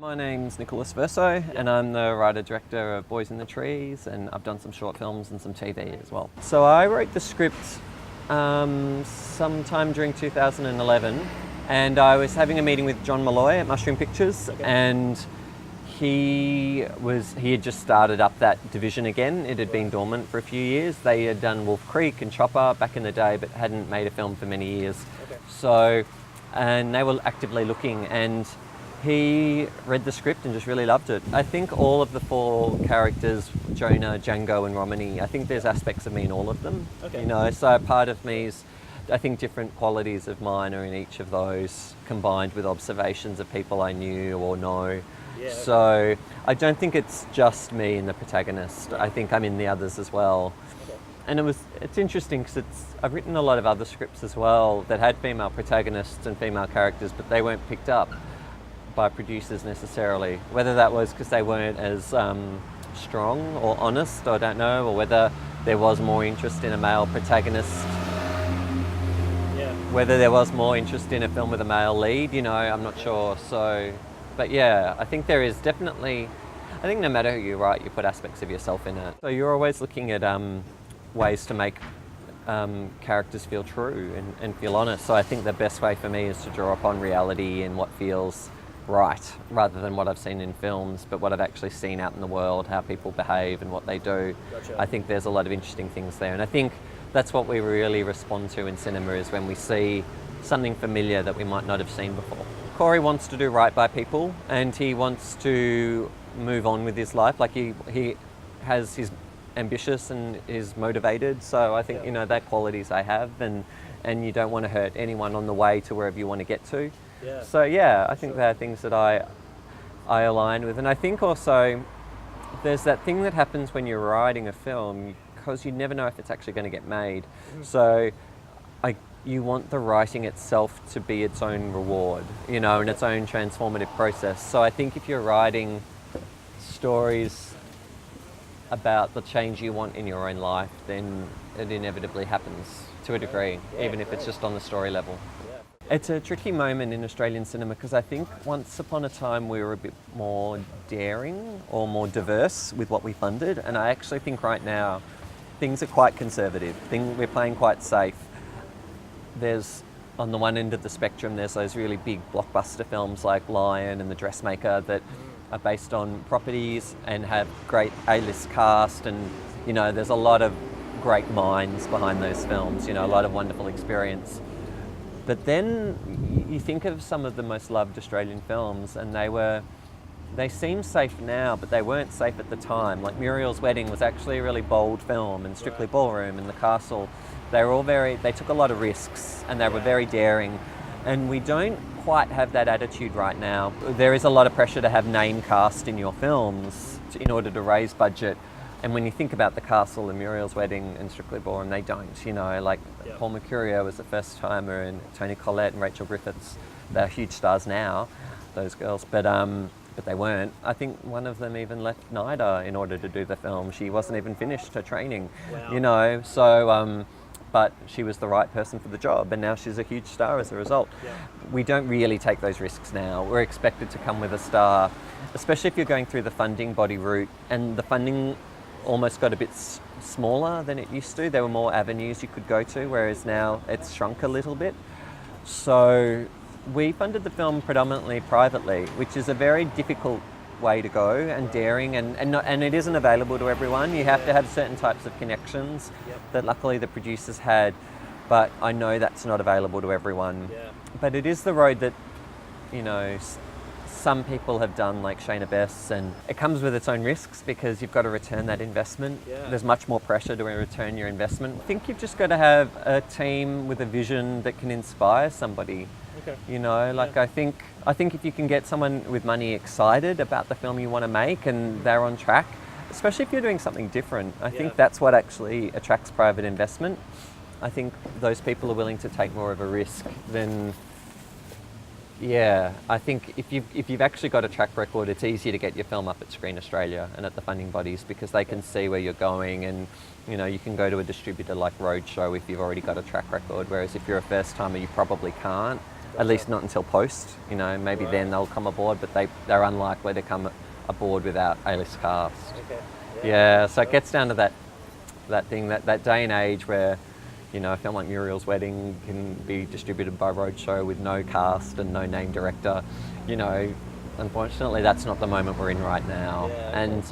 My name's Verso, and I'm the writer-director of Boys in the Trees, and I've done some short films and some TV as well. So I wrote the script sometime during 2011, and I was having a meeting with John Malloy at Mushroom Pictures, and he had just started up that division again. It had been dormant for a few years. They had done Wolf Creek and Chopper back in the day, but hadn't made a film for many years. So, and they were actively looking, and he read the script and just really loved it. I think all of the four characters, Jonah, Django and Romany, I think there's aspects of me in all of them. You know, so part of me's, I think different qualities of mine are in each of those, combined with observations of people I knew or know. So I don't think it's just me and the protagonist. I think I'm in the others as well. And it's interesting because I've written a lot of other scripts as well that had female protagonists and female characters, but they weren't picked up by producers necessarily. Whether that was because they weren't as strong or honest, I don't know, or whether there was more interest in a male protagonist. Whether there was more interest in a film with a male lead, you know, I'm not sure. So, but yeah, I think there is definitely, I think no matter who you write, you put aspects of yourself in it. So you're always looking at ways to make characters feel true and feel honest. So I think the best way for me is to draw upon reality and what feels right, rather than what I've seen in films, but what I've actually seen out in the world, how people behave and what they do. I think there's a lot of interesting things there, and I think that's what we really respond to in cinema, is when we see something familiar that we might not have seen before. Corey wants to do right by people, and he wants to move on with his life. Like he's ambitious and is motivated, so I think, you know, that qualities I have, and you don't want to hurt anyone on the way to wherever you want to get to. So yeah, I think there are things that I align with. And I think also there's that thing that happens when you're writing a film, because you never know if it's actually going to get made. So you want the writing itself to be its own reward, you know, and its own transformative process. So I think if you're writing stories about the change you want in your own life, then it inevitably happens to a degree, even if it's just on the story level. It's a tricky moment in Australian cinema, because I think once upon a time we were a bit more daring or more diverse with what we funded, and I actually think right now things are quite conservative. We're playing quite safe. There's, on the one end of the spectrum, there's those really big blockbuster films like Lion and The Dressmaker that are based on properties and have great A-list cast, and you know, there's a lot of great minds behind those films, you know, a lot of wonderful experience. But then you think of some of the most loved Australian films, and they seem safe now, but they weren't safe at the time. Like Muriel's Wedding was actually a really bold film, and Strictly Ballroom and The Castle, they took a lot of risks, and they were very daring. And we don't quite have that attitude right now. There is a lot of pressure to have name cast in your films in order to raise budget. And when you think about The Castle and Muriel's Wedding and Strictly Ballroom, they don't, you know, like Paul Mercurio was the first timer, and Toni Collette and Rachel Griffiths, they're huge stars now, those girls, but they weren't. I think one of them even left NIDA in order to do the film. She wasn't even finished her training, you know, so, but she was the right person for the job, and now she's a huge star as a result. We don't really take those risks now. We're expected to come with a star, especially if you're going through the funding body route, and the funding almost got a bit smaller than it used to. There were more avenues you could go to, whereas now it's shrunk a little bit. So we funded the film predominantly privately, which is a very difficult way to go, and daring, and it isn't available to everyone. You have to have certain types of connections that luckily the producers had, but I know that's not available to everyone. But it is the road that, you know, some people have done, like Shayna Bess, and it comes with its own risks because you've got to return that investment. There's much more pressure to return your investment. I think you've just got to have a team with a vision that can inspire somebody. You know, like I think if you can get someone with money excited about the film you want to make, and they're on track, especially if you're doing something different, I think that's what actually attracts private investment. I think those people are willing to take more of a risk than. I think if you've actually got a track record, it's easier to get your film up at Screen Australia and at the funding bodies, because they can see where you're going, and you know, you can go to a distributor like Roadshow if you've already got a track record, whereas if you're a first timer you probably can't. at least not until post. You know, maybe then they'll come aboard, but they're unlikely to come aboard without A-list cast. Okay. Yeah, so it gets down to that thing, that day and age where, you know, a film like Muriel's Wedding can be distributed by Roadshow with no cast and no name director. You know, unfortunately, that's not the moment we're in right now. Yeah,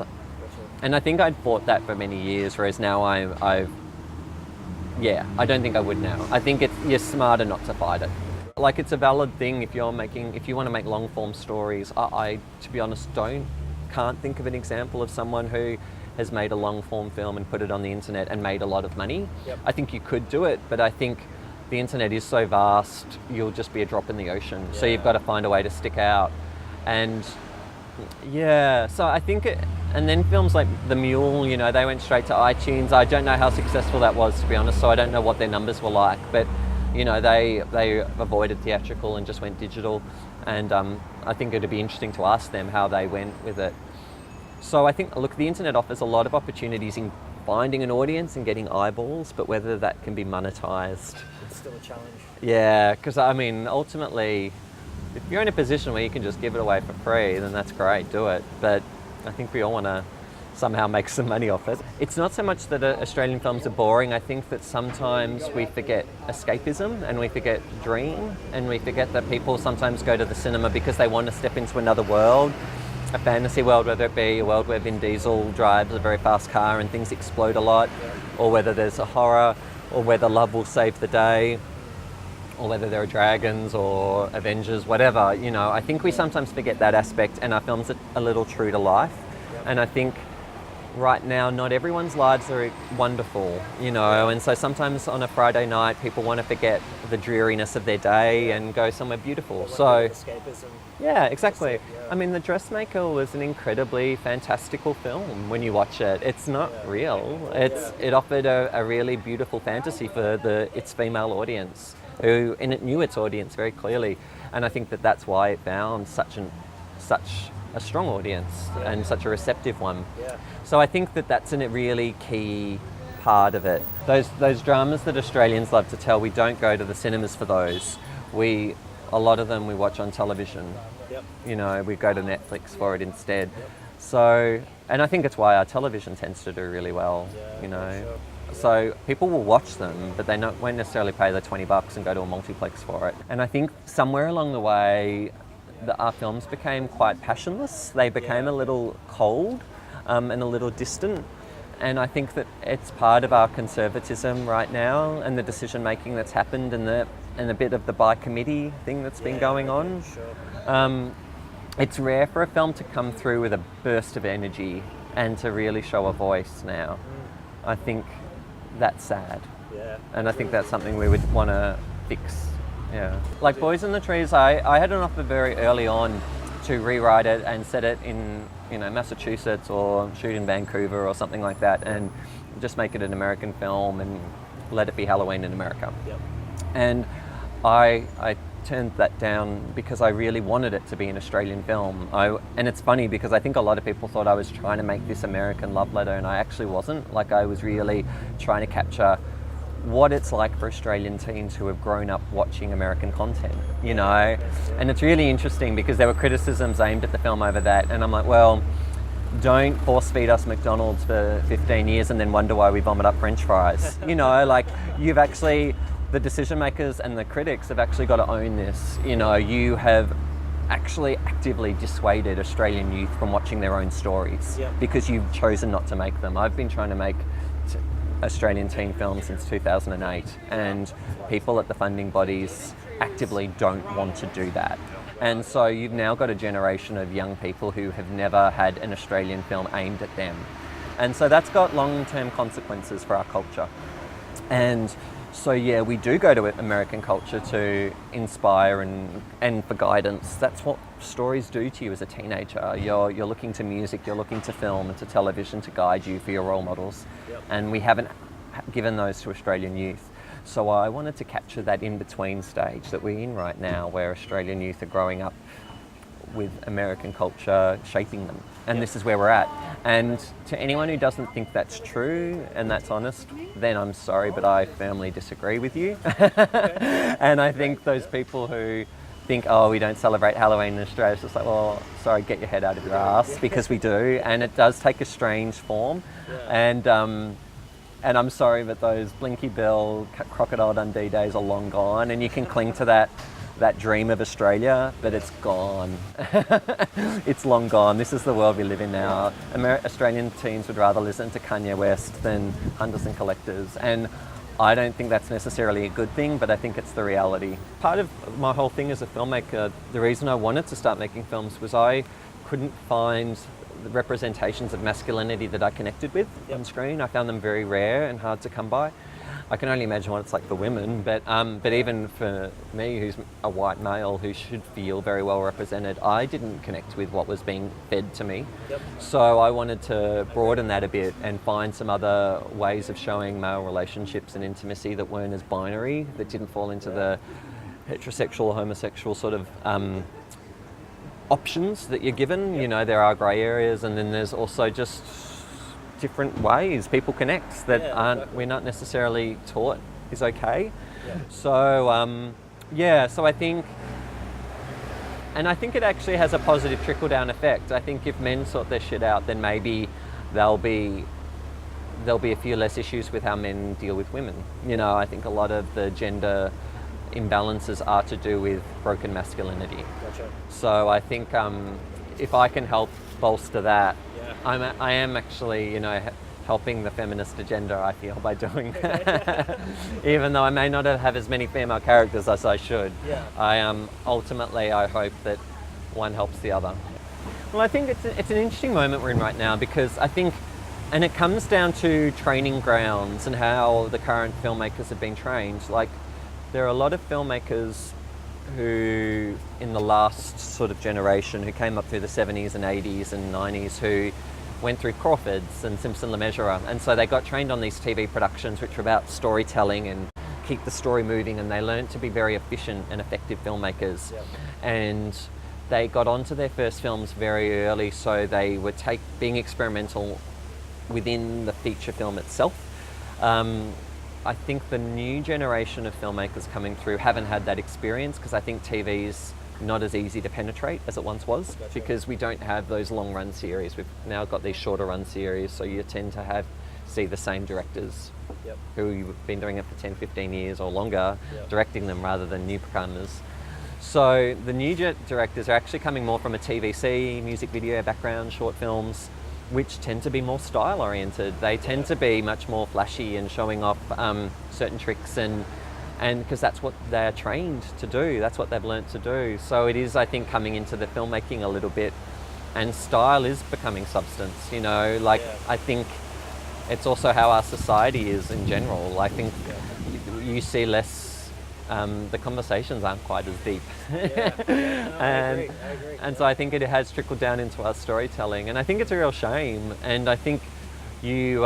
and I think I'd fought that for many years, whereas now I don't think I would now. I think you're smarter not to fight it. Like, it's a valid thing if you want to make long form stories. I to be honest, can't think of an example of someone who has made a long form film and put it on the internet and made a lot of money. Yep. I think you could do it, but I think the internet is so vast, you'll just be a drop in the ocean. Yeah. So you've got to find a way to stick out. And yeah, so I think and then films like The Mule, you know, they went straight to iTunes. I don't know how successful that was, to be honest, so I don't know what their numbers were like, but you know, they avoided theatrical and just went digital. And I think it'd be interesting to ask them how they went with it. So I think, look, the internet offers a lot of opportunities in finding an audience and getting eyeballs, but whether that can be monetized, it's still a challenge. Yeah, because I mean, ultimately, if you're in a position where you can just give it away for free, then that's great, do it. But I think we all want to somehow make some money off it. It's not so much that Australian films are boring. I think that sometimes we forget escapism and we forget dream, and we forget that people sometimes go to the cinema because they want to step into another world, a fantasy world, whether it be a world where Vin Diesel drives a very fast car and things explode a lot, or whether there's a horror, or whether love will save the day, or whether there are dragons or Avengers, whatever. You know, I think we sometimes forget that aspect, and our films are a little true to life. And I think right now, not everyone's lives are wonderful, you know, and so sometimes on a Friday night, people want to forget the dreariness of their day and go somewhere beautiful. So, escapism. Yeah, exactly. I mean, The Dressmaker was an incredibly fantastical film when you watch it. It's not real. It offered a really beautiful fantasy for its female audience, and it knew its audience very clearly. And I think that's why it found such a strong audience and such a receptive one. Yeah. So I think that's a really key part of it. Those dramas that Australians love to tell, we don't go to the cinemas for those. A lot of them we watch on television. Yep. You know, we go to Netflix for it instead. Yep. So, and I think it's why our television tends to do really well, you know. Sure. So people will watch them, but they won't necessarily pay the $20 and go to a multiplex for it. And I think somewhere along the way, our films became quite passionless. They became a little cold and a little distant. And I think that it's part of our conservatism right now, and the decision making that's happened, and a bit of the by committee thing that's been going on. Sure. It's rare for a film to come through with a burst of energy and to really show a voice now. I think that's sad. Yeah. And I think that's something we would want to fix. Yeah. Like Boys in the Trees, I had an offer very early on to rewrite it and set it in, you know, Massachusetts or shoot in Vancouver or something like that, and just make it an American film and let it be Halloween in America. Yep. And I turned that down because I really wanted it to be an Australian film. And it's funny because I think a lot of people thought I was trying to make this American love letter, and I actually wasn't. Like, I was really trying to capture what it's like for Australian teens who have grown up watching American content, you know? And it's really interesting because there were criticisms aimed at the film over that, and I'm like, well, don't force feed us McDonald's for 15 years and then wonder why we vomit up French fries. You know, like, the decision makers and the critics have actually got to own this. You know, you have actually actively dissuaded Australian youth from watching their own stories because you've chosen not to make them. I've been trying to make Australian teen films since 2008, and people at the funding bodies actively don't want to do that. And so you've now got a generation of young people who have never had an Australian film aimed at them. And so that's got long-term consequences for our culture. And so yeah, we do go to American culture to inspire and for guidance. That's what stories do to you as a teenager. You're looking to music, you're looking to film and to television to guide you for your role models. And we haven't given those to Australian youth. So I wanted to capture that in-between stage that we're in right now, where Australian youth are growing up with American culture shaping them. And this is where we're at. And to anyone who doesn't think that's true and that's honest, then I'm sorry, but I firmly disagree with you. And I think those people who think, oh, we don't celebrate Halloween in Australia, it's just like, well, sorry, get your head out of your ass, because we do, and it does take a strange form. And I'm sorry, but those Blinky Bill, Crocodile Dundee days are long gone, and you can cling to that dream of Australia, but it's gone. It's long gone. This is the world we live in now. Australian teens would rather listen to Kanye West than hunters and collectors, and I don't think that's necessarily a good thing, but I think it's the reality. Part of my whole thing as a filmmaker, the reason I wanted to start making films was I couldn't find the representations of masculinity that I connected with on screen. I found them very rare and hard to come by. I can only imagine what it's like for women, but even for me, who's a white male who should feel very well represented, I didn't connect with what was being fed to me. So I wanted to broaden that a bit and find some other ways of showing male relationships and intimacy that weren't as binary, that didn't fall into the heterosexual or homosexual sort of options that you're given. You know, there are grey areas, and then there's also just different ways people connect that we're not necessarily taught is okay. So so I think it actually has a positive trickle-down effect. I think if men sort their shit out, then maybe there'll be a few less issues with how men deal with women. You know, I think a lot of the gender imbalances are to do with broken masculinity. So I think if I can help bolster that, I am actually, you know, helping the feminist agenda, I feel, by doing that. Even though I may not have as many female characters as I should. Ultimately, I hope that one helps the other. Well, I think it's an interesting moment we're in right now, because I think, and it comes down to training grounds and how the current filmmakers have been trained. Like, there are a lot of filmmakers who, in the last sort of generation, who came up through the 70s and 80s and 90s, who went through Crawford's and Simpson Le Mesurier, and so they got trained on these TV productions which were about storytelling and keep the story moving, and they learned to be very efficient and effective filmmakers. And they got onto their first films very early, so they were being experimental within the feature film itself. I think the new generation of filmmakers coming through haven't had that experience, because I think TV's not as easy to penetrate as it once was, because we don't have those long run series. We've now got these shorter run series, so you tend to see the same directors who have been doing it for 10, 15 years or longer, directing them rather than newcomers. So the new directors are actually coming more from a TVC, music video background, short films, which tend to be more style oriented. They tend to be much more flashy and showing off certain tricks, and because that's what they're trained to do, that's what they've learnt to do. So it is, I think, coming into the filmmaking a little bit, and style is becoming substance, you know, like I think it's also how our society is in general. I think you see less, the conversations aren't quite as deep. I agree. And so I think it has trickled down into our storytelling, and I think it's a real shame. And I think you,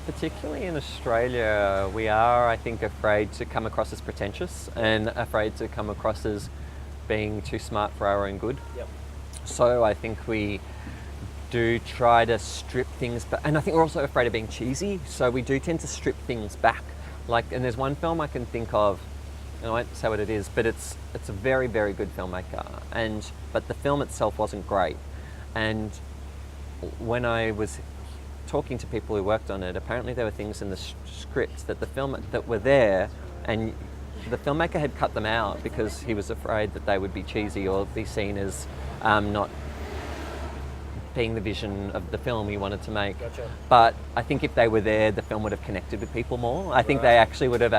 particularly in Australia, we are, I think, afraid to come across as pretentious and afraid to come across as being too smart for our own good. So I think we do try to strip things back, and I think we're also afraid of being cheesy, so we do tend to strip things back. Like, and there's one film I can think of, and I won't say what it is, but it's a very, very good filmmaker, but the film itself wasn't great. And when I was talking to people who worked on it, apparently there were things in the script that were there, and the filmmaker had cut them out because he was afraid that they would be cheesy or be seen as not being the vision of the film he wanted to make. But I think if they were there, the film would have connected with people more. I think they actually would have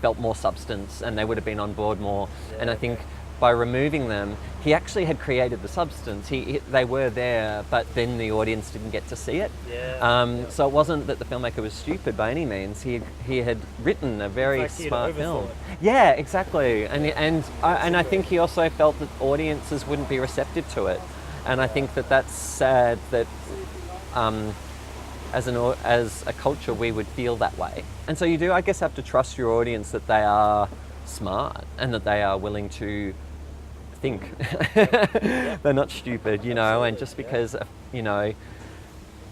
felt more substance, and they would have been on board more. And I think by removing them, he actually had created the substance. They were there, but then the audience didn't get to see it. So it wasn't that the filmmaker was stupid by any means. He had written a very smart film. Yeah, exactly. And I think he also felt that audiences wouldn't be receptive to it. And I think that's sad that as a culture we would feel that way. And so you do, I guess, have to trust your audience that they are smart and that they are willing to think. They're not stupid, you know, Absolutely, and just because, you know,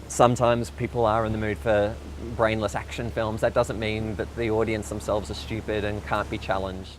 sometimes people are in the mood for brainless action films, that doesn't mean that the audience themselves are stupid and can't be challenged.